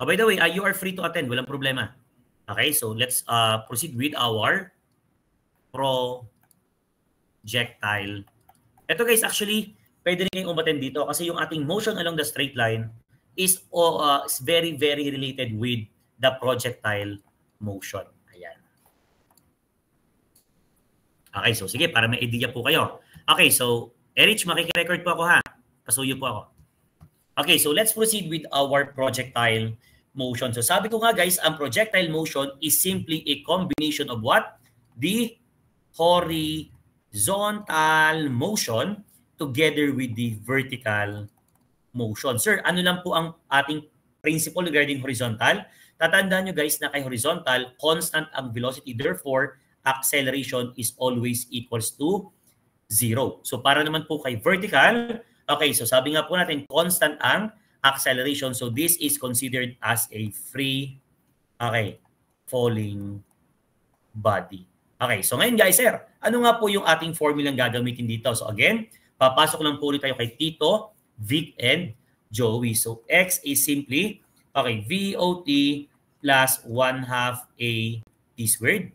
By the way, you are free to attend. Walang problema. Okay, so let's proceed with our projectile. Ito guys, actually, pwede rin kayong umattend dito kasi yung ating motion along the straight line is very, very related with the projectile motion. Ayan. Okay, so sige, para may idea po kayo. Okay, so Erich, makikirecord po ako ha. Pasuyo po ako. Okay, so let's proceed with our projectile motion. So sabi ko nga guys, ang projectile motion is simply a combination of what? The horizontal motion together with the vertical motion. Sir, ano lang po ang ating principle regarding horizontal? Tatandaan nyo guys na kay horizontal, constant ang velocity. Therefore, acceleration is always equals to 0. So para naman po kay vertical, okay, so sabi nga po natin, constant ang acceleration. So this is considered as a free, okay, falling body. Okay, so ngayon guys, sir, ano nga po yung ating formulang gagamitin dito? So again, papasok lang po ulit tayo kay Tito, Vic, and Joey. So X is simply, okay, VOT plus 1/2 A T squared.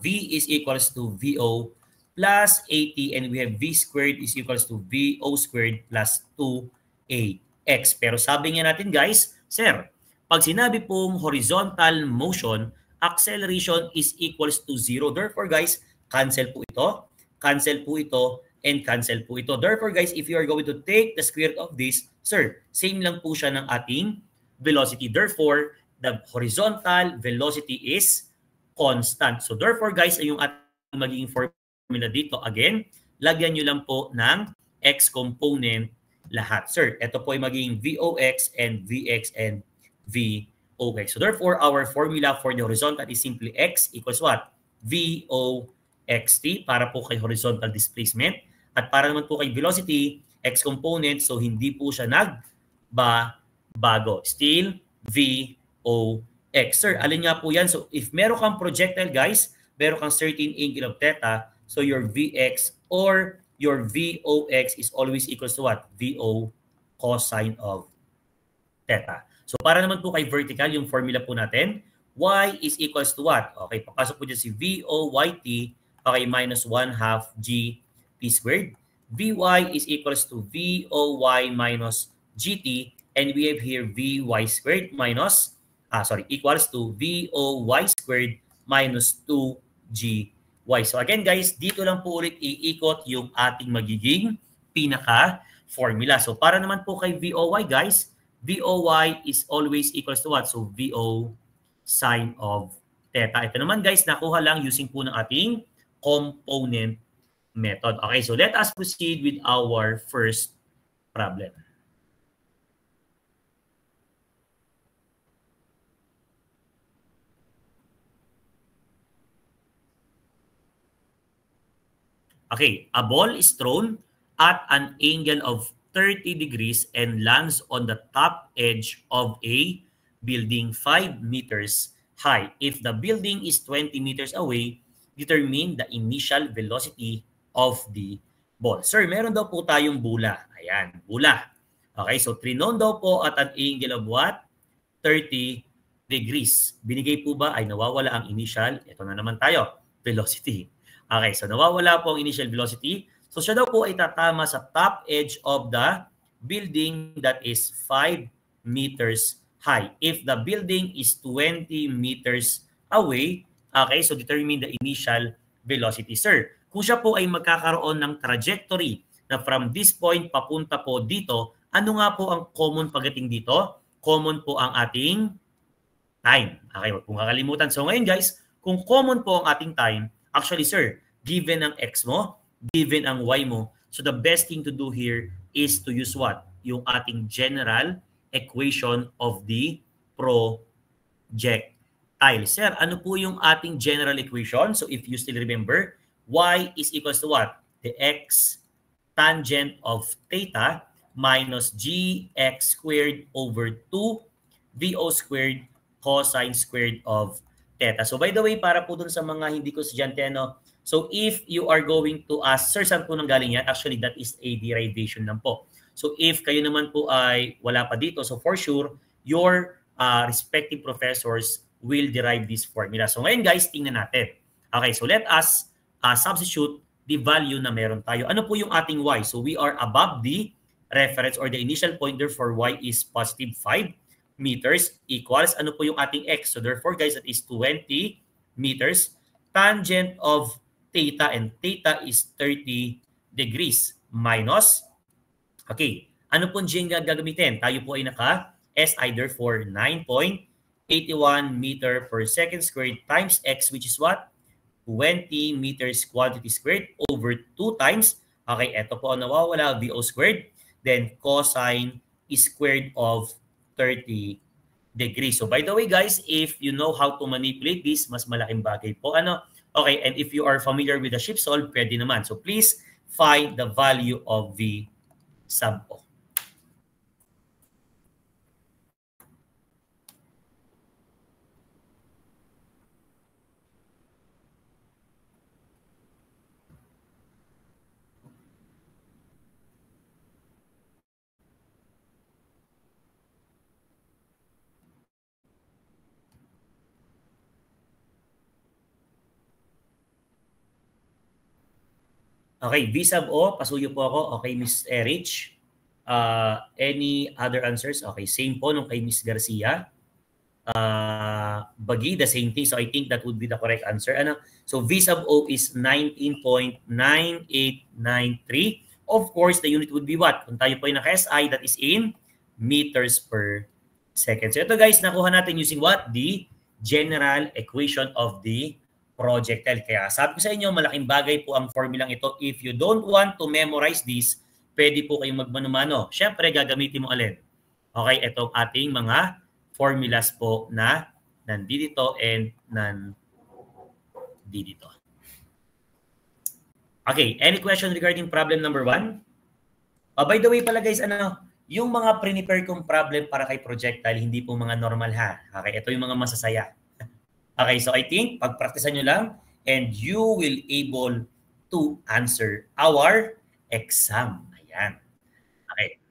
V is equals to VO plus AT, and we have V squared is equals to VO squared plus 2AX. Pero sabi nga natin guys, sir, pag sinabi pong horizontal motion, acceleration is equals to 0. Therefore guys, cancel po ito, and cancel po ito. Therefore guys, if you are going to take the square root of this, sir, same lang po siya ng ating velocity. Therefore, the horizontal velocity is constant. So therefore guys, ay yung ating magiging formula dito. Again, lagyan nyo lang po ng x component lahat. Sir, ito po ay magiging VOX and VX and VOX. So therefore, our formula for the horizontal is simply x equals what? VOXT para po kay horizontal displacement. At para naman po kay velocity, x component, so hindi po siya nagbago. Still, VOX. Sir, alin nga po yan? So if meron kang projectile guys, meron kang certain angle of theta, so your Vx or your Vox is always equals to what? VO cosine of theta. So para naman po kay vertical, yung formula po natin, y is equals to what? Okay, papasok po dyan si VOYT, okay, minus 1/2 G T squared. Vy is equals to VOY minus GT, and we have here Vy squared minus equals to VOY squared minus 2GY. So again guys, dito lang po ulit iikot yung ating magiging pinaka-formula. So para naman po kay VOY guys, VOY is always equals to what? So VO sine of theta. Ito naman guys, nakuha lang using po ng ating component method. Okay, so let us proceed with our first problem. Okay, a ball is thrown at an angle of 30 degrees and lands on the top edge of a building 5 meters high. If the building is 20 meters away, determine the initial velocity of the ball. Sir, meron daw po tayong bula. Ayan, bula. Okay, so trinon daw po at an angle of what? 30 degrees. Binigay po ba ay nawawala ang initial? Ito na naman tayo, velocity. Okay, so nawawala po ang initial velocity. So siya daw po ay tatama sa top edge of the building that is 5 meters high. If the building is 20 meters away, okay, so determine the initial velocity. Sir, kung siya po ay magkakaroon ng trajectory na from this point papunta po dito, ano nga po ang common pagdating dito? Common po ang ating time. Okay, huwag pong kakalimutan. So ngayon guys, kung common po ang ating time, actually, sir, given ang X mo, given ang Y mo, so the best thing to do here is to use what? Yung ating general equation of the projectile. Sir, ano po yung ating general equation? So if you still remember, Y is equals to what? The X tangent of theta minus GX squared over 2 VO squared cosine squared of theta. So by the way, para po dun sa mga hindi ko estudyante, no? So if you are going to ask, sir, saan po nanggaling yan? Actually, that is a derivation lang po. So if kayo naman po ay wala pa dito, so for sure, your respective professors will derive this formula. So ngayon guys, tingnan natin. Okay, so let us substitute the value na meron tayo. Ano po yung ating y? So we are above the reference or the initial point, therefore y is positive 5 meters equals, ano po yung ating x? So therefore guys, that is 20 meters. Tangent of theta, and theta is 30 degrees minus, okay, ano po yung gagamitin? Tayo po ay naka-SI, therefore 9.81 meter per second squared times x, which is what? 20 meters quantity squared over 2 times, okay, eto po ang nawawala, VO squared, then cosine squared of 30 degrees. So by the way guys, if you know how to manipulate this, mas malaking bagay po. Ano? Okay, and if you are familiar with the shape solve, pwede naman. So please find the value of V sub O. Okay, V sub O, pasuyo po ako. Okay, Miss Erich. Any other answers? Okay, same po nung kay Miss Garcia. Bagi, the same thing. So I think that would be the correct answer. Ano? So V sub O is 19.9893. Of course, the unit would be what? Kung tayo po ay naka-SI, that is in meters per second. So ito guys, nakuha natin using what? The general equation of the projectile. Kaya sabi ko sa inyo, malaking bagay po ang formulang ito. If you don't want to memorize this, pwede po kayong magmano-mano. Siyempre, gagamitin mo alin. Okay, itong ating mga formulas po na nandito and nandito. Okay, any question regarding problem number 1? By the way pala guys, yung mga prepare kong problem para kay projectile, hindi po mga normal ha. Okay, ito yung mga masasaya. Okay, so I think pagpraktisan nyo lang and you will able to answer our exam. Ayan. Okay.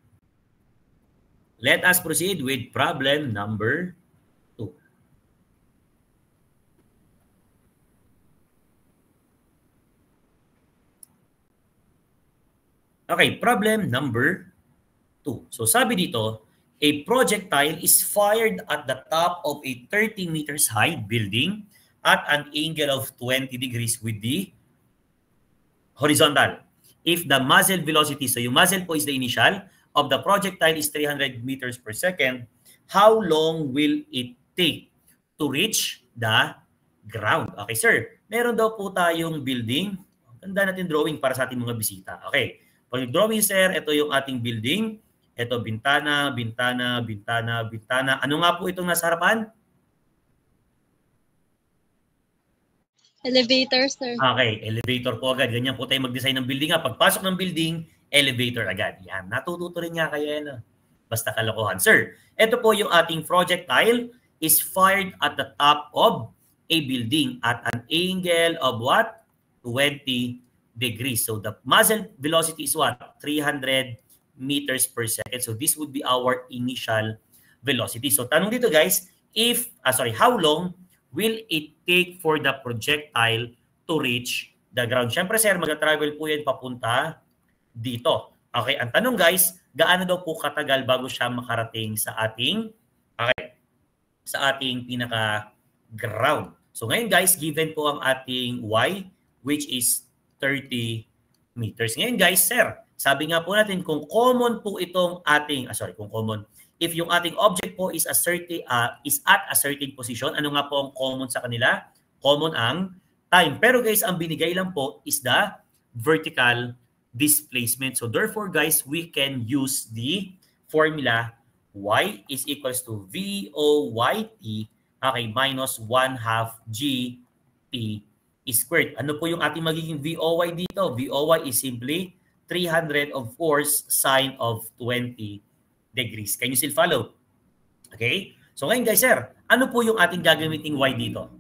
Let us proceed with problem number 2. Okay, problem number 2. So sabi dito, a projectile is fired at the top of a 30 meters high building at an angle of 20 degrees with the horizontal. If the muzzle velocity, so yung muzzle po is the initial, of the projectile is 300 meters per second, how long will it take to reach the ground? Okay, sir. Meron daw po tayong building. Ganda natin drawing para sa ating mga bisita. Okay. Pag drawing, sir, ito yung ating building. Ito, bintana, bintana, bintana, bintana. Ano nga po itong nasa harapan? Elevator, sir. Okay, elevator po agad. Ganyan po tayo mag-design ng building. Pagpasok ng building, elevator agad. Yan, natututo rin nga kaya yan. Basta kalokohan. Sir, ito po yung ating projectile is fired at the top of a building at an angle of what? 20 degrees. So the muzzle velocity is what? 300 meters per second. So this would be our initial velocity. So tanong dito guys, how long will it take for the projectile to reach the ground? Siyempre sir, mag-travel po yan papunta dito. Okay, ang tanong guys, gaano daw po katagal bago siya makarating sa ating pinaka-ground? So ngayon guys, given po ang ating y, which is 30 meters. Ngayon guys, sir, sabi nga po natin kung common po itong ating, if yung ating object po is at a certain position, ano nga po ang common sa kanila? Common ang time. Pero guys, ang binigay lang po is the vertical displacement. So therefore guys, we can use the formula y is equals to VOYT, okay, minus 1/2 GP squared. Ano po yung ating magiging VOY dito? VOY is simply 300, of course, sine of 20 degrees. Can you still follow? Okay? So ngayon guys, sir, ano po yung ating gagamiting y dito?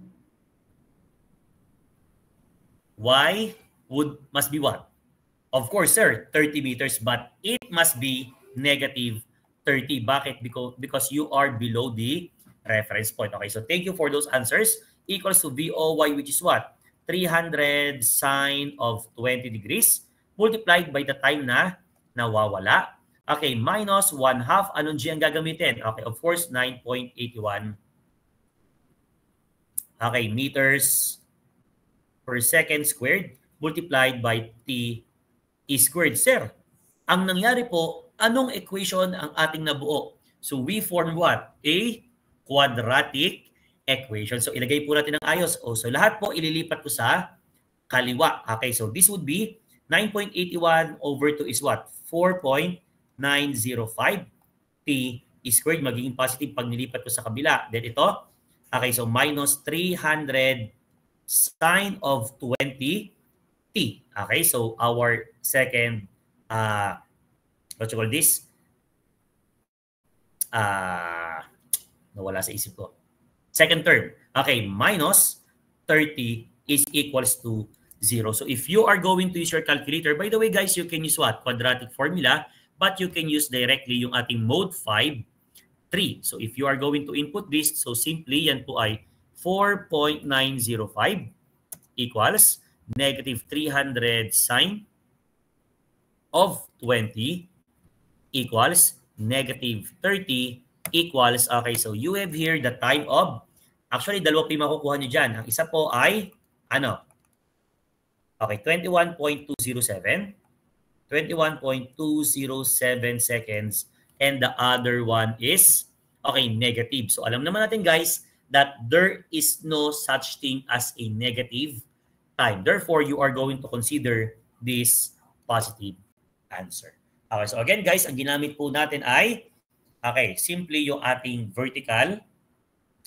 Y must be what? Of course, sir, 30 meters, but it must be negative 30. Bakit? Because you are below the reference point. Okay, so thank you for those answers. Equals to VOY, which is what? 300 sine of 20 degrees multiplied by the time na nawawala. Okay, minus 1/2. Anong G ang gagamitin? Okay, of course, 9.81. Okay, meters per second squared multiplied by T squared. Sir, ang nangyari po, anong equation ang ating nabuo? So we form what? A quadratic equation. So ilagay po natin ang ayos. So lahat po ililipat ko sa kaliwa. Okay, so this would be 9.81 over 2 is what? 4.905 T squared. Magiging positive pag nilipat ko sa kabila. Then ito, okay, so minus 300 sine of 20 T. Okay, so our second, what you call this? Nawala sa isip ko. Second term. Okay, minus 30 is equals to 0. So if you are going to use your calculator, by the way guys, you can use what? Quadratic formula, but you can use directly yung ating mode 5, 3. So if you are going to input this, so simply yan po ay 4.905 equals negative 300 sine of 20 equals negative 30 equals, okay, so you have here the time of, actually, dalawa po yung makukuha nyo dyan. Ang isa po ay, ano? Okay, 21.207. 21.207 seconds. And the other one is, okay, negative. So alam naman natin, guys, that there is no such thing as a negative time. Therefore, you are going to consider this positive answer. Okay, so again, guys, ang ginamit po natin ay, okay, simply yung ating vertical,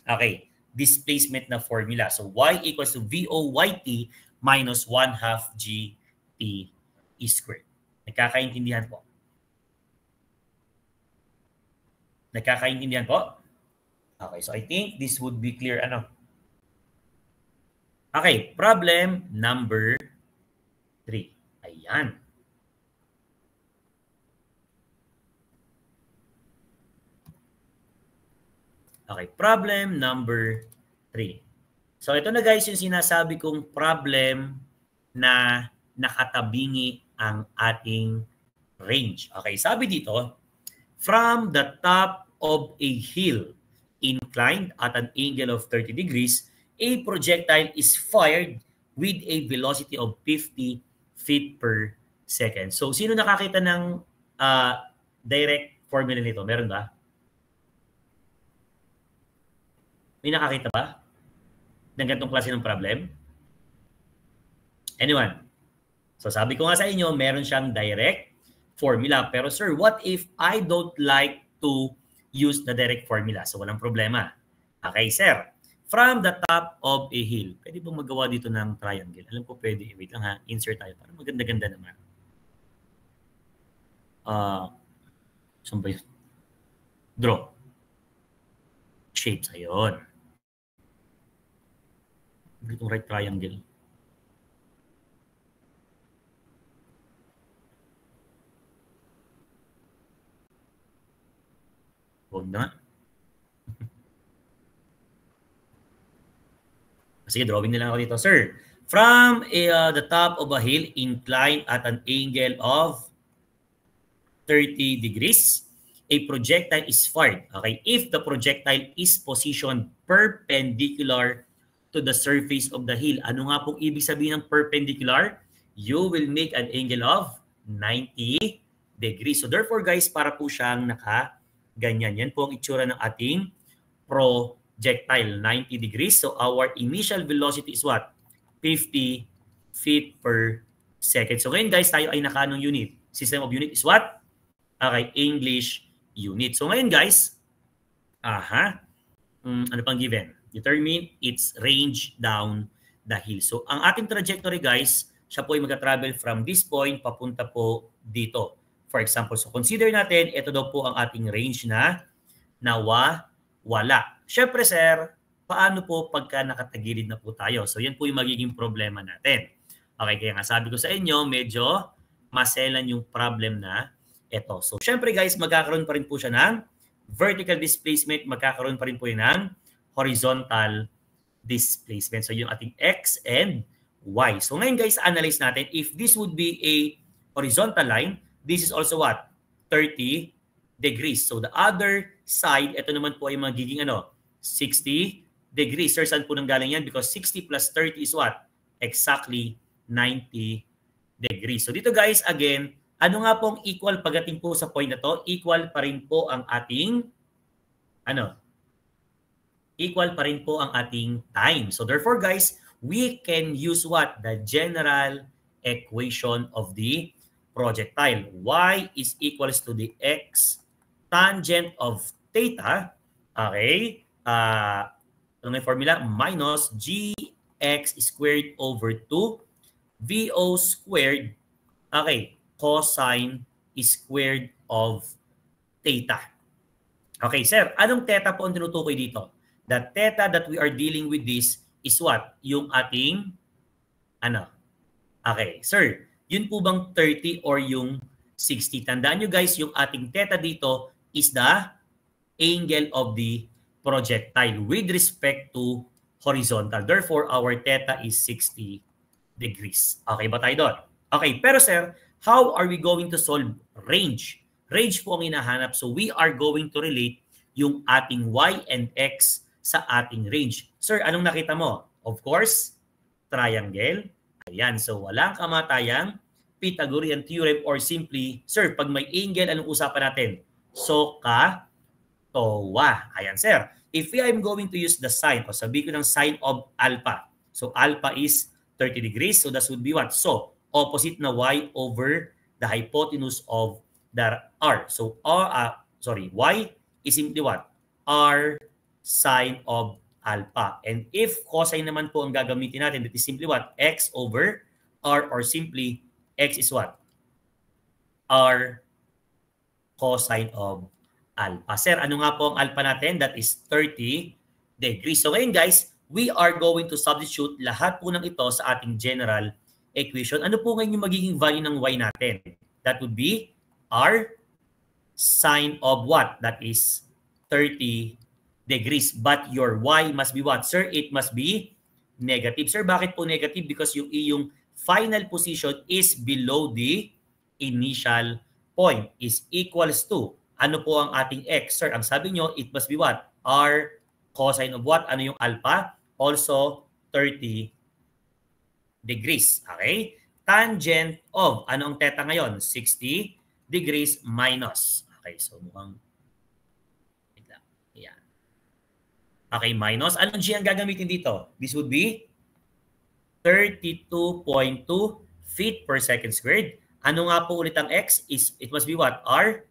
okay, displacement na formula. So y equals to VOYT minus 1/2 GT squared. Nagkakaintindihan po? Nagkakaintindihan po? Okay, so I think this would be clear. Ano? Okay, problem number 3. Ayan. Okay, problem number 3. So ito na guys yung sinasabi kong problem na nakatabingi ang ating range. Okay, sabi dito, from the top of a hill inclined at an angle of 30 degrees, a projectile is fired with a velocity of 50 feet per second. So sino nakakita ng direct formula nito? Meron ba? May nakakita ba ng ganitong klase ng problem? Anyone? So sabi ko nga sa inyo, meron siyang direct formula. Pero sir, what if I don't like to use the direct formula? So walang problema. Okay, sir. From the top of a hill. Pwede bang magawa dito ng triangle? Alam ko pwede. Wait lang ha. Insert tayo. Para maganda-ganda naman. Saan ba yun? Draw. Shapes. Ayun. Itong right triangle. Huwag na. Sige, drawing na lang ako dito. Sir, from the top of a hill inclined at an angle of 30 degrees, a projectile is fired. Okay, if the projectile is positioned perpendicular to the surface of the hill. Ano nga pong ibig sabihin ng perpendicular? You will make an angle of 90 degrees. So therefore guys, para po siyang naka-ganyan. Yan po ang itsura ng ating projectile, 90 degrees. So our initial velocity is what? 50 feet per second. So ngayon guys, tayo ay naka-anong unit? System of unit is what? Okay, English unit. So ngayon guys, ano pang given? Determine its range down the hill. So ang ating trajectory guys, siya po ay mag-travel from this point papunta po dito. For example, so consider natin, ito daw po ang ating range na nawawala. Syempre sir, paano po pagka nakatagilid na po tayo? So yan po yung magiging problema natin. Okay, kaya nga sabi ko sa inyo, medyo maselan yung problem na ito. So, syempre guys, magkakaroon pa rin po siya ng vertical displacement, magkakaroon pa rin po yun ng horizontal displacement. So, yung ating X and Y. So, ngayon guys, analyze natin. If this would be a horizontal line, this is also what? 30 degrees. So, the other side, ito naman po ay magiging 60 degrees. Sir, saan po nanggaling yan? Because 60 plus 30 is what? Exactly 90 degrees. So, dito guys, again, ano nga pong equal pagdating po sa point na to? Equal pa rin po ang ating equal pa rin po ang ating time. So therefore guys, we can use what? The general equation of the projectile. Y is equals to the x tangent of theta. Okay. Ano yung formula? Minus gx squared over 2 VO squared. Okay. Cosine squared of theta. Okay, sir. Anong theta po ang tinutukoy dito? The theta that we are dealing with this is what? Yung ating, Okay, sir. Yun po bang 30 or yung 60? Tandaan nyo guys, yung ating theta dito is the angle of the projectile with respect to horizontal. Therefore, our theta is 60 degrees. Okay ba tayo doon? Okay, pero sir, how are we going to solve range? Range po ang hinahanap. So we are going to relate yung ating y and x sa ating range. Sir, anong nakita mo? Of course, triangle. Ayan, so walang kamatayang Pythagorean theorem or simply, sir, pag may angle, anong usapan natin? SOHCAHTOA. Ayan, sir. If I am going to use the sine, o sabi ko ng sine of alpha. So alpha is 30 degrees. So that would be what? So opposite na y over the hypotenuse of the r. So y is simply what? R sine of alpha. And if cosine naman po ang gagamitin natin, that is simply what? X over r, or simply x is what? R cosine of alpha. Sir, ano nga po ang alpha natin? That is 30 degrees. So ngayon guys, we are going to substitute lahat po ng ito sa ating general equation. Ano po ngayon yung magiging value ng y natin? That would be r sine of what? That is 30 degrees. But your y must be what? Sir, it must be negative. Sir, bakit po negative? Because yung iyong final position is below the initial point, is equals to, ano po ang ating x? Sir, ang sabi nyo, it must be what? R cosine of what? Ano yung alpha? Also 30 degrees. Okay? Tangent of, ano ang theta ngayon? 60 degrees minus. Okay, so mukhang, yan. Okay, minus. Anong g ang gagamitin dito? This would be 32.2 feet per second squared. Ano nga po ulit ang x? It must be what? R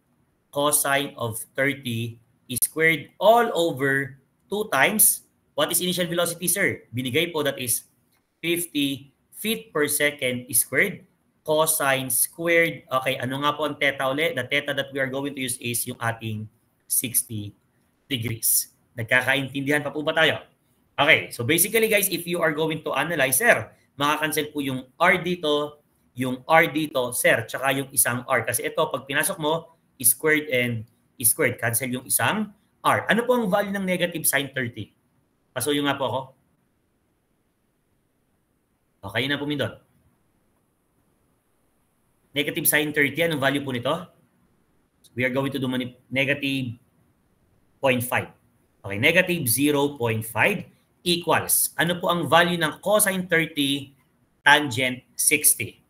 cosine of 30 squared all over 2 times. What is initial velocity, sir? Binigay po, that is 50 feet per second squared. Cosine squared. Okay, ano nga po ang theta ulit? The theta that we are going to use is yung ating 60 degrees. Nagkakaintindihan pa po ba tayo? Okay, so basically guys, if you are going to analyze, sir, makakancel po yung R dito, sir, tsaka yung isang R. Kasi ito, pag pinasok mo, squared and squared, cancel yung isang R. Ano po ang value ng negative sine 30? Pasuyo nga po ako. Okay na po, Mindon. Negative sine 30, anong value po nito? We are going to do negative 0.5. Okay, negative 0.5 equals. Ano po ang value ng cosine 30 tangent 60?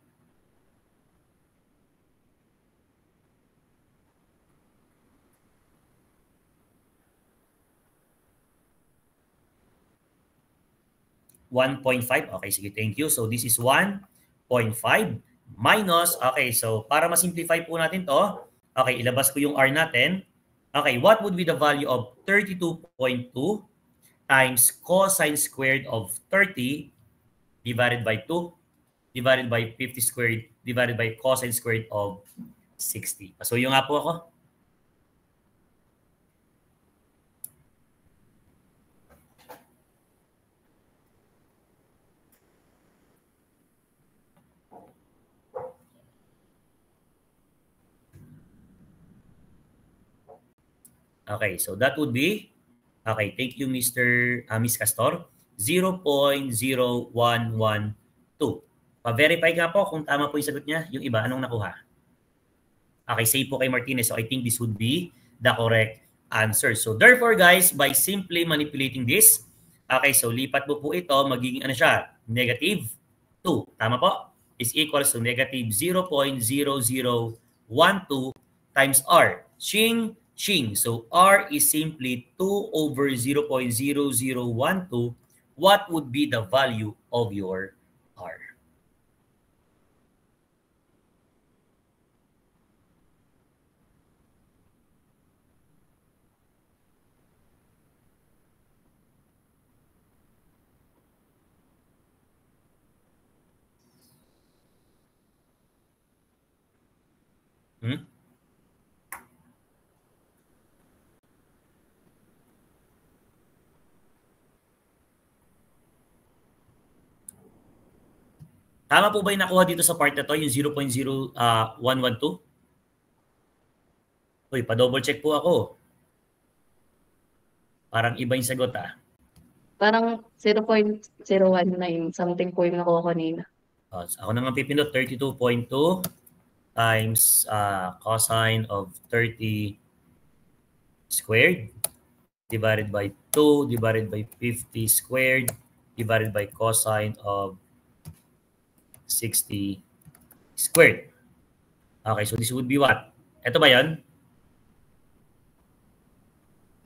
$1.5. Okay, sige, thank you. So this is 1.5 minus, okay, so para ma-simplify po natin to, okay, ilabas ko yung R natin. Okay, what would be the value of 32.2 times cosine squared of 30 divided by 2 divided by 50 squared divided by cosine squared of 60. So yung nga po ako. Okay, so that would be, okay, thank you Miss Castor, 0.0112. Pa-verify nga po kung tama po yung sagot niya. Yung iba, anong nakuha? Okay, save po kay Martinez. So I think this would be the correct answer. So therefore guys, by simply manipulating this, okay, so lipat mo po ito, magiging ano siya? Negative 2. Tama po? Is equals to negative 0.0012 times R. Shing, shing. So R is simply 2 over 0.0012. What would be the value of your R? Tama po ba yung nakuha dito sa part na to, yung 0.0112? Uy, pa-double check po ako. Parang iba yung sagot Parang 0.019 something po yung nakuha kanina. Ako naman pipindot, 32.2 times cosine of 30 squared divided by 2 divided by 50 squared divided by cosine of 60 squared. Okay, so this would be what? Ito ba yan?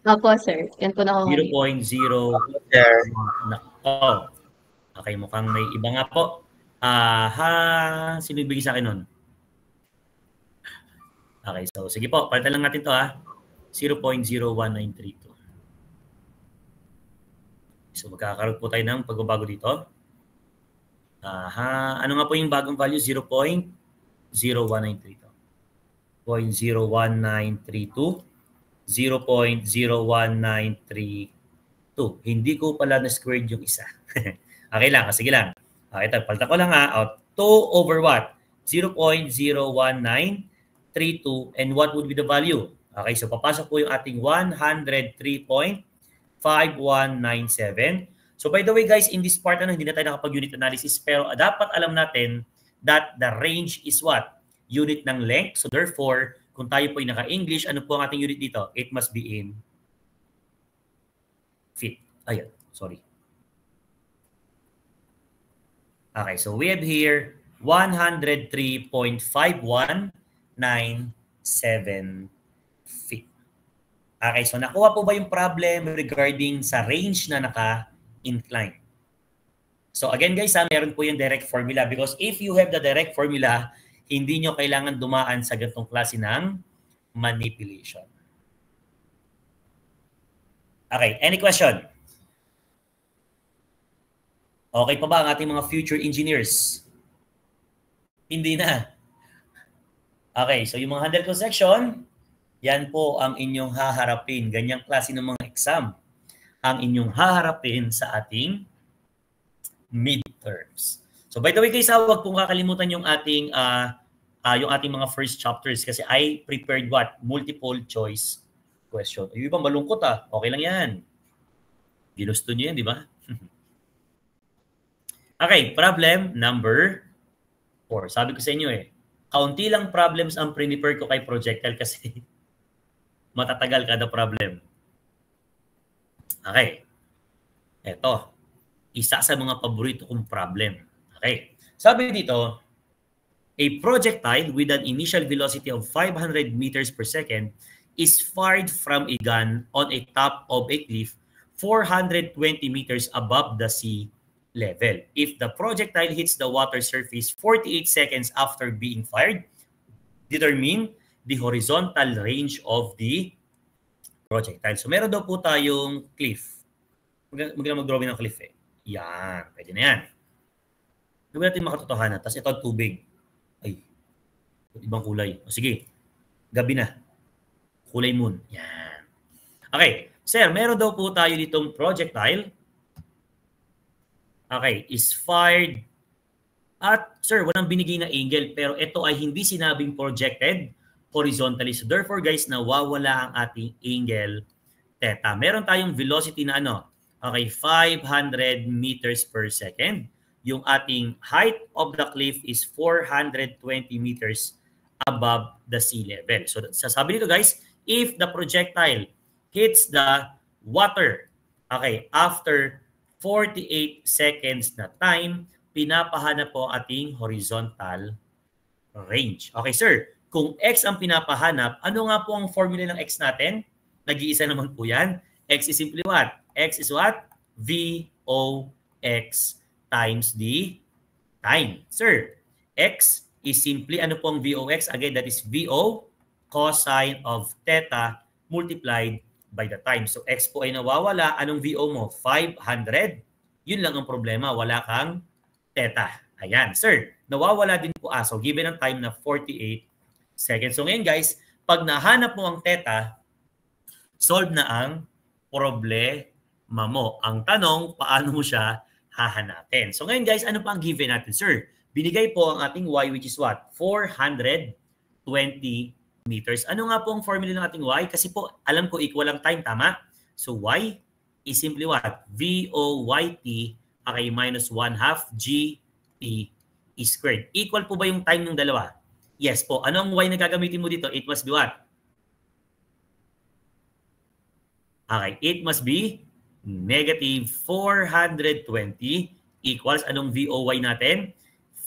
Opo, sir. Yan po nakuha. 0.0. Oh. Okay, mukhang may iba nga po. Sino ibigay sa akin nun? Okay, so sige po, palitan lang natin to 0.01932. So magkakaroon po tayo ng pagbabago dito. Ano nga po yung bagong value? 0.01932. 0.01932. 0.01932. Hindi ko pala na-squared yung isa. Okay lang, sige lang. Okay, palitan ko lang 2 over what? 0.01932. And what would be the value? Okay, so papasok po yung ating 103.5197. So by the way guys, in this part hindi na tayo nakapag-unit analysis, pero dapat alam natin that the range is what? Unit ng length. So therefore, kung tayo po ay naka-English, ano po ang ating unit dito? It must be in feet. Ayan, sorry. Okay, so we have here 103.5197 feet. Okay, so nakuha po ba yung problem regarding sa range na naka-incline? So again guys, meron po yung direct formula because if you have the direct formula, hindi nyo kailangan dumaan sa ganitong klase ng manipulation. Okay, any question? Okay pa ba ang ating mga future engineers? Hindi na. Okay, so yung mga handle ko section, yan po ang inyong haharapin. Ganyang klase ng mga exam ang inyong haharapin sa ating midterms. So by the way guys, huwag pong kakalimutan yung ating mga first chapters kasi I prepared what? Multiple choice question. Yung iba malungkot Okay lang yan. Ginusto nyo yan, di ba? Okay, problem number 4. Sabi ko sa inyo kaunti lang problems ang prepare ko kay projectile kasi matatagal kada problem. Okay. Ito. Isa sa mga paborito kong problem. Okay. Sabi dito, a projectile with an initial velocity of 500 meters per second is fired from a gun on a top of a cliff 420 meters above the sea level. If the projectile hits the water surface 48 seconds after being fired, determine the horizontal range of the projectile. So meron daw po tayong cliff. Mag-drawing ng cliff Yan, pwede na yan. Gawin natin makatotohanan. Tapos ito ang tubig. Ay, ibang kulay. Sige, gabi na. Kulay moon. Yan. Okay, sir, meron daw po tayo ditong projectile. Okay, is fired at, sir, walang binigay na angle, pero ito ay hindi sinabing projected horizontally. So therefore guys, nawawala ang ating angle theta. Meron tayong velocity na ano? Okay, 500 meters per second. Yung ating height of the cliff is 420 meters above the sea level. So sasabi nito guys, if the projectile hits the water, okay, after 48 seconds na time, pinapahanap po ating horizontal range. Okay, sir. Kung x ang pinapahanap, ano nga po ang formula ng x natin? Nag-iisa naman po yan. X is simply what? X is what? VOX times the time. Sir, x is simply, ano pong VOX? Again, that is VO cosine of theta multiplied by the time. So, x po ay nawawala. Anong VO mo? 500. Yun lang ang problema. Wala kang theta. Ayan. Sir, nawawala din po So, given ang time na 48 seconds. So, ngayon guys, pag nahanap mo ang theta, solve na ang problema mo. Ang tanong, paano mo siya hahanapin? So, ngayon guys, ano pa ang given natin? Sir, binigay po ang ating y which is what? 420 meters. Ano nga po ang formula ng ating y? Kasi po, alam ko equal ang time, tama? So, y is simply what? VOYT, okay, minus 1/2 GT squared. Equal po ba yung time ng dalawa? Yes po. Ano ang y na gagamitin mo dito? It must be what? Okay, it must be negative 420 equals, anong VOY natin?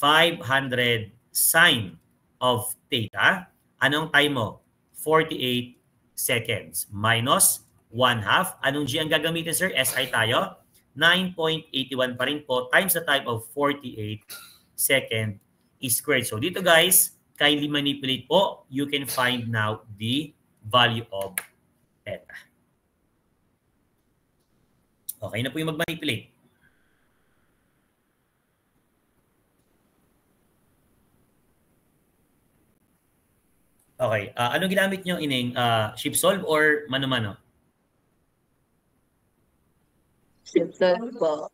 500 sine of theta. Anong time mo? 48 seconds. Minus 1/2. Anong G ang gagamitin, sir? SI tayo. 9.81 pa rin po times the time of 48 second squared. So dito guys, kindly manipulate po. You can find now the value of theta. Okay na po yung mag-manipulate. Okay. Anong ginamit nyo, Ining? ShipSolve or mano-mano? ShipSolve po.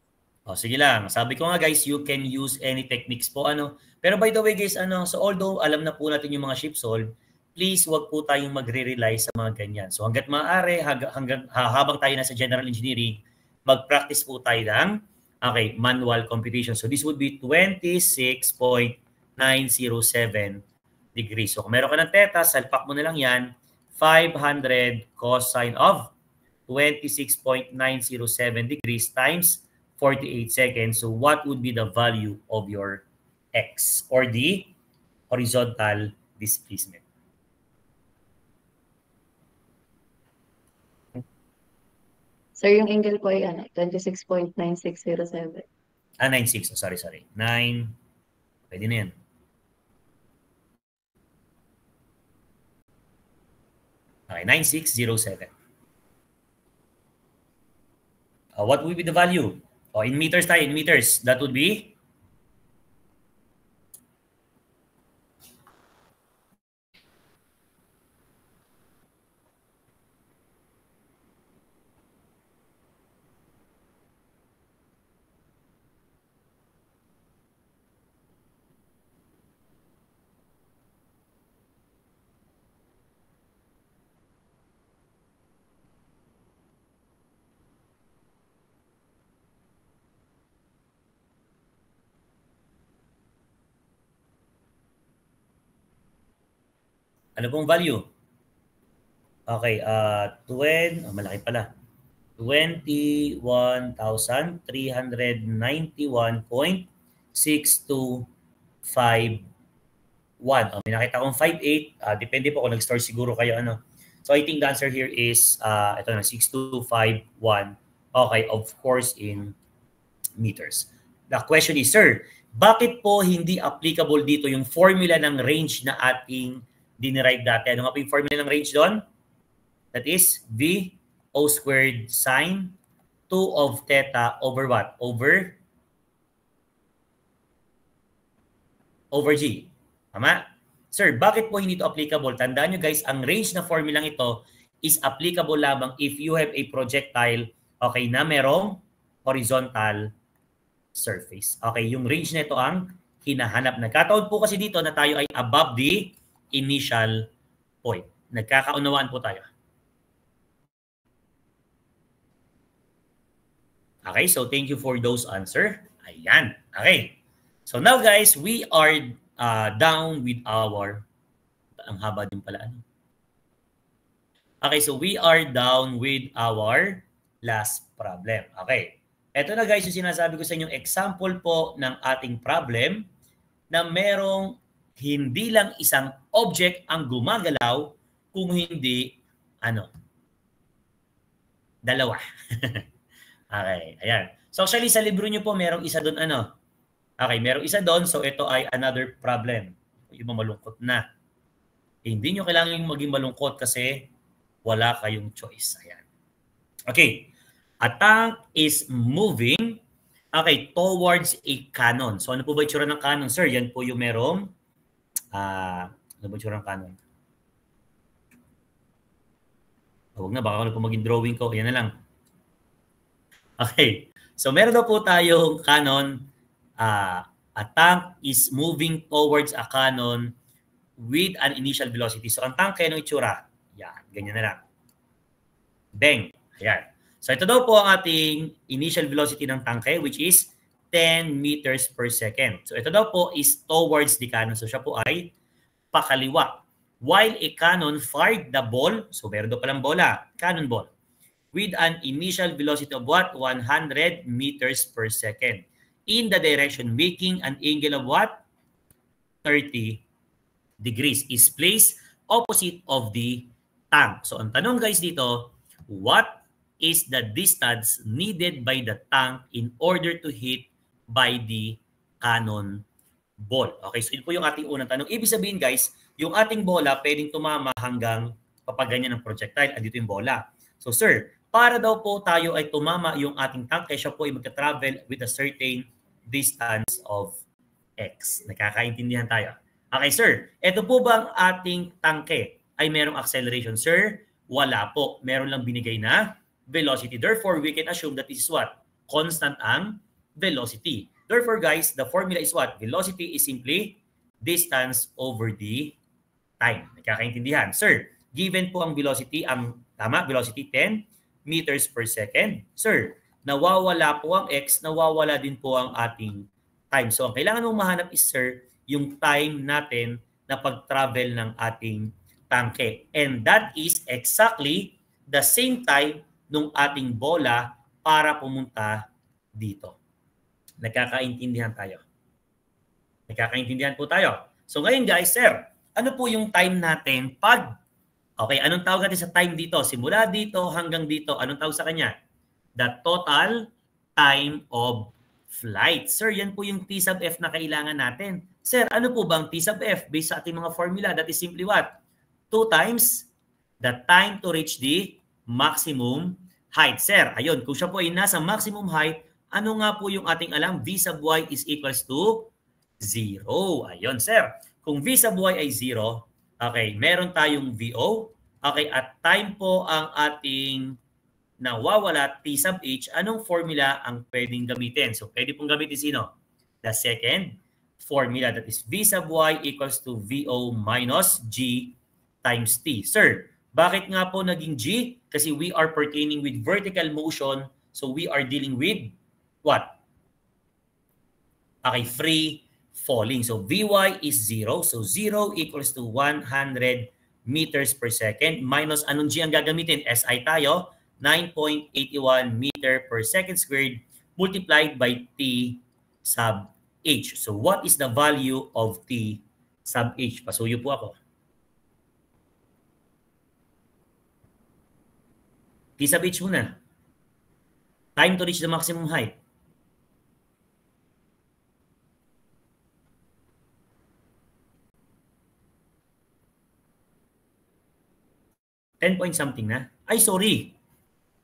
Sige lang. Sabi ko nga guys, you can use any techniques po. Pero by the way guys, so although alam na po natin yung mga ShipSolve, please wag po tayong magre-rely sa mga ganyan. So hanggat maaari, habang tayo nasa general engineering, mag-practice po tayo ng manual computation. So this would be 26.907 degrees. So kung meron ka ng theta, salpak mo na lang yan, 500 cosine of 26.907 degrees times 48 seconds. So what would be the value of your x or the horizontal displacement? Sir, yung angle ko ay 26.9607. 96. Sorry. 9. Pwede na yan. Okay, 9607. What would be the value? In meters tayo. In meters, that would be? Ano pong value? Okay, malaki pala. 21,391.6251. May nakita akong 5.8. Depende po kung nag-store siguro kayo. So I think the answer here is, ito na, 6251. Okay, of course in meters. The question is, sir, bakit po hindi applicable dito yung formula ng range na ating dinerive dati? Ano nga po yung formula ng range doon? That is V O squared sine 2 of theta over what? Over G. Tama? Sir, bakit po hindi ito applicable? Tandaan nyo guys, ang range na formulang ito is applicable lamang if you have a projectile, okay, na merong horizontal surface. Okay, yung range na ito ang hinahanap. Nagkataon po kasi dito na tayo ay above the initial point. Nagkakaunawaan po tayo. Okay, so thank you for those answer. Ayan. Okay. So now guys, we are down with our, ang haba din pala. Okay, so we are down with our last problem. Okay. Ito na guys, yung sinasabi ko sa inyong example po ng ating problem na merong hindi lang isang object ang gumagalaw kung hindi, dalawa. Okay, ayan. So actually sa libro nyo po, merong isa doon Okay, merong isa doon. So ito ay another problem. Yung malungkot na. Hindi nyo kailangan maging malungkot kasi wala kayong choice. Ayan. Okay. A tank is moving towards a cannon. So ano po ba itsura ng cannon, sir? Yan po yung merong ano ba itsura ng cannon? Huwag na, baka ano po maging drawing ko. Ayan na lang. Okay. So meron daw po tayong cannon. A tank is moving towards a cannon with an initial velocity. So ang tank kaya nung itsura. Yan. Ganyan na lang. Bang. Ayan. So ito daw po ang ating initial velocity ng tangke which is 10 meters per second. So ito daw po is towards the cannon. So siya po ay pakaliwa. While a cannon fired the ball, so meron daw palang bola, cannonball, with an initial velocity of what? 100 meters per second. In the direction making an angle of what? 30 degrees is placed opposite of the tank. So ang tanong guys dito, what is the distance needed by the tank in order to hit by the cannon ball? Okay, so yun po yung ating unang tanong. Ibig sabihin guys, yung ating bola pwedeng tumama hanggang papaganyan ng projectile. Andito yung bola. So sir, para daw po tayo ay tumama yung ating tank, kaya siya po ay magka-travel with a certain distance of x. Nakakaintindihan tayo. Okay sir, ito po ba ang ating tangke ay merong acceleration? Sir, wala po. Meron lang binigay na velocity. Therefore, we can assume that this is what? Constant ang velocity. Therefore, guys, the formula is what? Velocity is simply distance over the time. Nakakaintindihan. Sir, given po ang velocity, ang tama, velocity 10 meters per second. Sir, nawawala po ang x, nawawala din po ang ating time. So, ang kailangan mong mahanap is, sir, yung time natin na pag-travel ng ating tangke. And that is exactly the same time nung ating bola para pumunta dito. Nagkakaintindihan tayo. Nagkakaintindihan po tayo. So ngayon guys, sir, ano po yung time natin pag, okay, anong tawag natin sa time dito? Simula dito hanggang dito, anong tawag sa kanya? The total time of flight. Sir, yan po yung T sub F na kailangan natin. Sir, ano po bang T sub F based sa ating mga formula? That is simply what? 2 times the time to reach the maximum height. Sir, ayun, kung siya po ay nasa maximum height, ano nga po yung ating alam? V sub y is equals to 0. Ayun, sir. Kung V sub y ay 0, okay, meron tayong VO. Okay, at time po ang ating nawawala, T sub h. Anong formula ang pwedeng gamitin? So, pwede pong gamitin sino? The second formula, that is V sub y equals to VO minus G times T. Sir, bakit nga po naging G? Kasi we are pertaining with vertical motion. So we are dealing with what? Okay, free falling. So Vy is 0. So 0 equals to 100 meters per second. Minus anong G ang gagamitin? SI tayo. 9.81 meter per second squared multiplied by T sub H. So what is the value of T sub H? Pasuyo po ako. T sub h muna. Time to reach the maximum height. $10 point something na. Ay, sorry.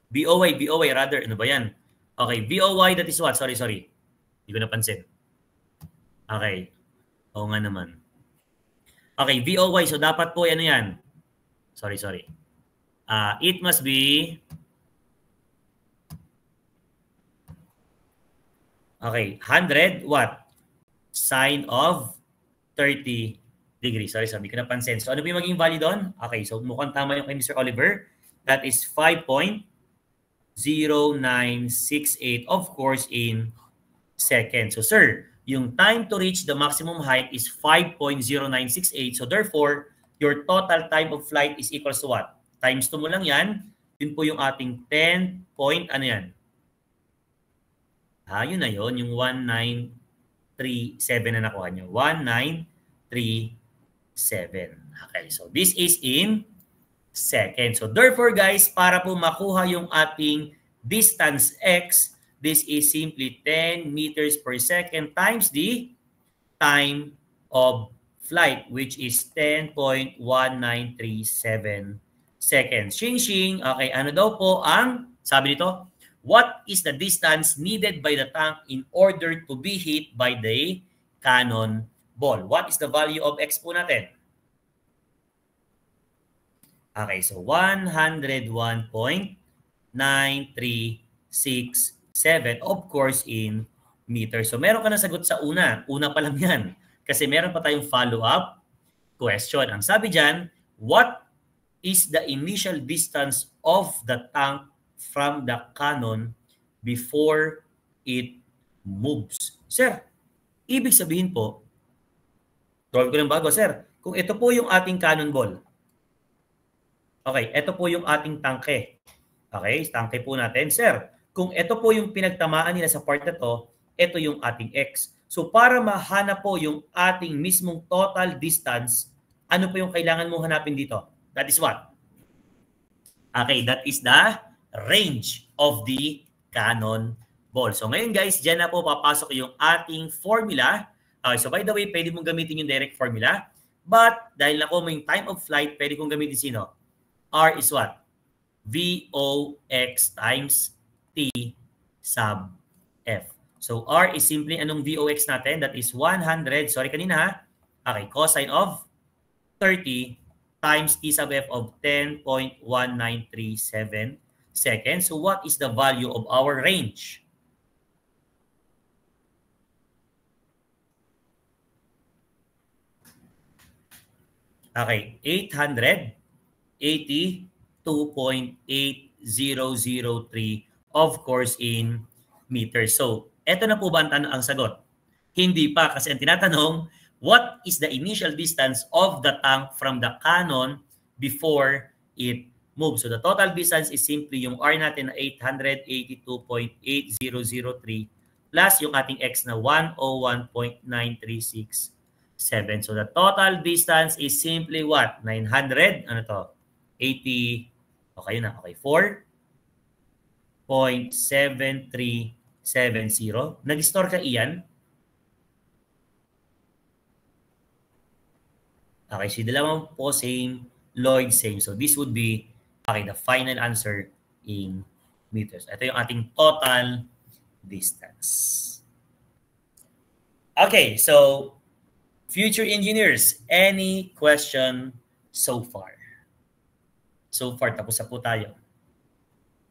BOY rather. Ano ba yan? Okay, BOY, that is what? Sorry. Hindi ko napansin. Okay. Oo nga naman. Okay, BOY. So, dapat po, ano yan? Sorry. It must be okay, 100 what? Sine of 30 degree. Sorry, sabi ko napansin. So ano ba yung maging value doon? Okay, so mukhang tama yung kay Mr. Oliver. That is 5.0968, of course, in seconds. So sir, yung time to reach the maximum height is 5.0968. So therefore, your total time of flight is equals to what? Times 2 mo lang yan. Yun po yung ating 10 point, ano yan? Yun na yun, yung 1937 na nakuha nyo. 1937. Okay, so this is in seconds. So therefore guys, para po makuha yung ating distance x, this is simply 10 meters per second times the time of flight, which is 10.1937 seconds. Shing. Okay, ano daw po ang, sabi nito, what is the distance needed by the tank in order to be hit by the cannonball? What is the value of x po natin? Okay, so 101.9367, of course, in meters. So meron ka na sagot sa una. Una pa lang yan. Kasi meron pa tayong follow-up question. Ang sabi dyan, what is the initial distance of the tank from the cannon before it moves? Sir, ibig sabihin po, drawing ko ng bago, sir, kung ito po yung ating cannonball, okay, ito po yung ating tangke. Okay, tangke po natin. Sir, kung ito po yung pinagtamaan nila sa part na to, ito yung ating x. So para mahanap po yung ating mismong total distance, ano po yung kailangan mo hanapin dito? That is what? Okay, that is the range of the cannonball. So ngayon guys, dyan na po papasok yung ating formula. Okay, so by the way, pwede mong gamitin yung direct formula. But dahil ako may time of flight, pwede kong gamitin sino? R is what? VOX times T sub F. So R is simply anong VOX natin? That is 100. Sorry kanina ha. Okay, cosine of 30 times T sub F of 10.1937 seconds. So what is the value of our range? Okay, 882.8003, of course, in meters. So, eto na po ba ang sagot? Hindi pa, kasi ang tinatanong, what is the initial distance of the tank from the cannon before it moves? So, the total distance is simply yung R natin na 882.8003 plus yung ating X na 101.9367. So, the total distance is simply what? 900? Ano to? 80, okay na, okay, 4.7370. Nag-store ka, Ian? Okay, so dalawang po same, Lloyd same. So this would be, okay, the final answer in meters. Ito yung ating total distance. Okay, so future engineers, any question so far? So far, tapos na po tayo.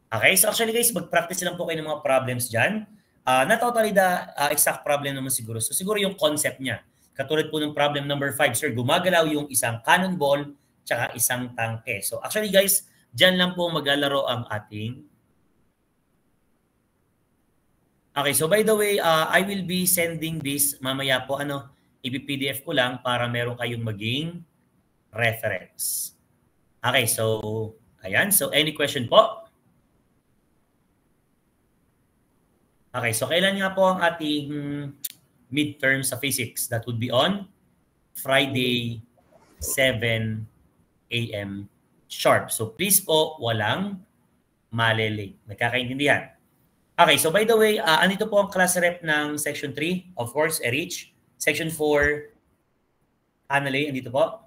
Okay, so actually guys, mag-practice lang po kayo ng mga problems dyan. Not totally the exact problem naman siguro. So siguro yung concept niya. Katulad po ng problem number 5, sir, gumagalaw yung isang cannonball tsaka isang tangke. So actually guys, dyan lang po maglalaro ang ating... Okay, so by the way, I will be sending this mamaya po, i-PDF ko lang para meron kayong maging reference. Okay, so, ayan. So, any question po? Okay, so kailan nga po ang ating midterm sa physics? That would be on Friday, 7 a.m. sharp. So, please po, walang malilate. Nagkakaintindihan? Okay, so by the way, andito po ang class rep ng Section 3. Of course, Erich. Section 4, Hanalay, andito po.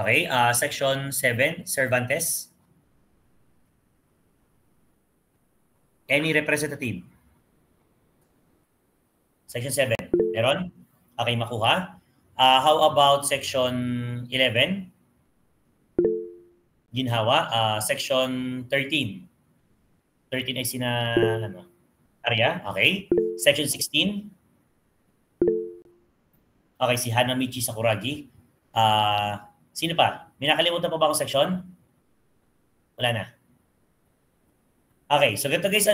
Okay, Section 7, Cervantes. Any representative? Section 7, meron? Okay, makuha. How about Section 11? Ginhawa. Section 13. 13 ay sina, Arya? Okay. Section 16? Okay, si Hanamichi Sakuragi. Sino pa? May nakalimutan pa ba akong section? Wala na. Okay, so ganito guys,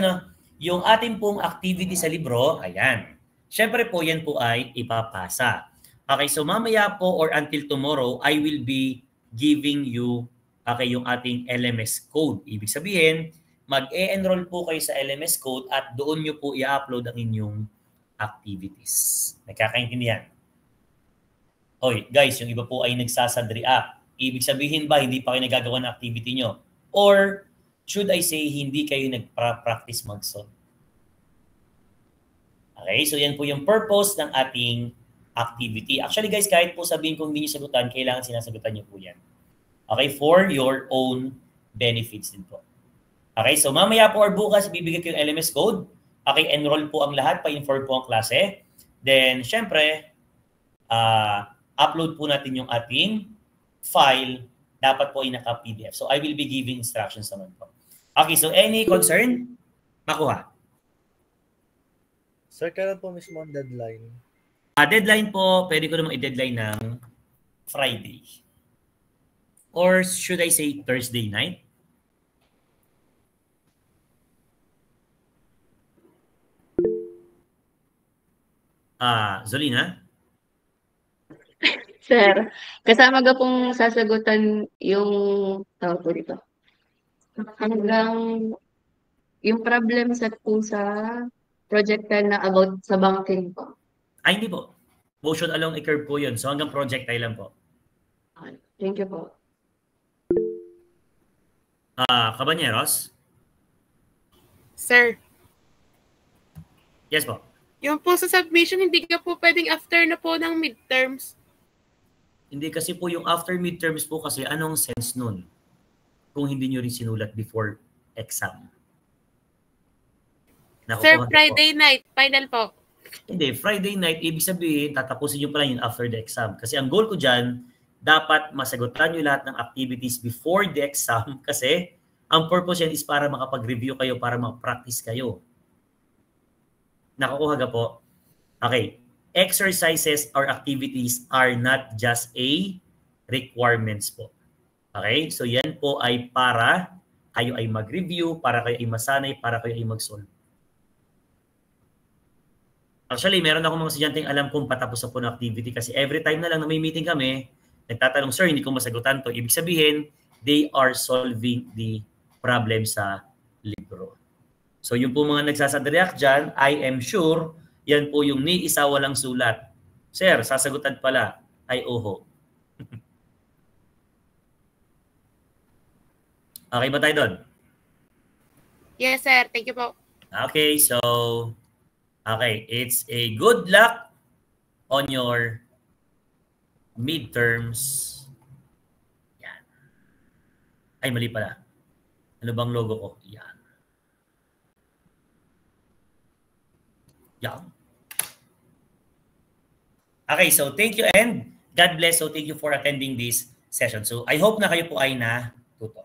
yung ating pong activity sa libro, ayan. Siyempre po, yan po ay ipapasa. Okay, so mamaya po or until tomorrow, I will be giving you yung ating LMS code. Ibig sabihin, mag-e-enroll po kayo sa LMS code at doon nyo po i-upload ang inyong activities. Nagkakaintindihan? Oy, guys, yung iba po ay nagsasadreact. Ibig sabihin ba, hindi pa kayo nagagawa ng activity nyo? Or, should I say, hindi kayo nagpa-practice mag-solve? Okay, so yan po yung purpose ng ating activity. Actually guys, kahit po sabihin kung hindi nyo sagutan, kailangan sinasagutan nyo po yan. Okay, for your own benefits din po. Okay, so mamaya po or bukas, bibigay ko yung LMS code. Okay, enroll po ang lahat, pa-inform po ang klase. Then, syempre, upload po natin yung ating file. Dapat po ay naka-PDF. So, I will be giving instructions naman po. Okay, so any concern? Makuha. Sir, kailan po mismo ang deadline? Deadline po, pwede ko namang i-deadline ng Friday. Or should I say Thursday night? Zolina? Sir, kasama ga pong sasagutan yung tawag po dito. Hanggang yung problem sa po sa projectile na about sa banking po. Ay, hindi po. Motion along a curve po yun. So hanggang projectile lang po. Thank you po. Caballeros? Sir, Yes po. yung po sa submission, hindi ka po pwedeng after na po ng midterms. Hindi kasi po yung after midterms po kasi anong sense nun kung hindi nyo rin sinulat before exam? Sir, Friday night, final po. Hindi, Friday night, ibig sabihin, tatapusin nyo pala yun after the exam. Kasi ang goal ko dyan, dapat masagutan nyo lahat ng activities before the exam kasi ang purpose yan is para makapag-review kayo, para mag-practice kayo. Nakukuha ka po? Okay. Exercises or activities are not just a requirements po. Okay? So yan po ay para kayo ay mag-review, para kayo ay masanay, para kayo ay mag-solve. Actually, meron ako mga estudyanteng alam kung patapos na po ng activity kasi every time na lang na may meeting kami, nagtatanong, sir, hindi ko masagutan to. Ibig sabihin, they are solving the problem sa libro. So yung po mga nagsasadreact dyan, I am sure, yan po yung ni isa walang sulat. Sir, sasagutan pala. Ay, oho. Okay ba tayo doon? Yes, sir. Thank you po. Okay, so, okay, it's a good luck on your midterms. Yan. Ay, mali pala. Ano bang logo ko? Yan. Yan. Okay, so thank you and God bless. So thank you for attending this session. So I hope na kayo po ay natuto.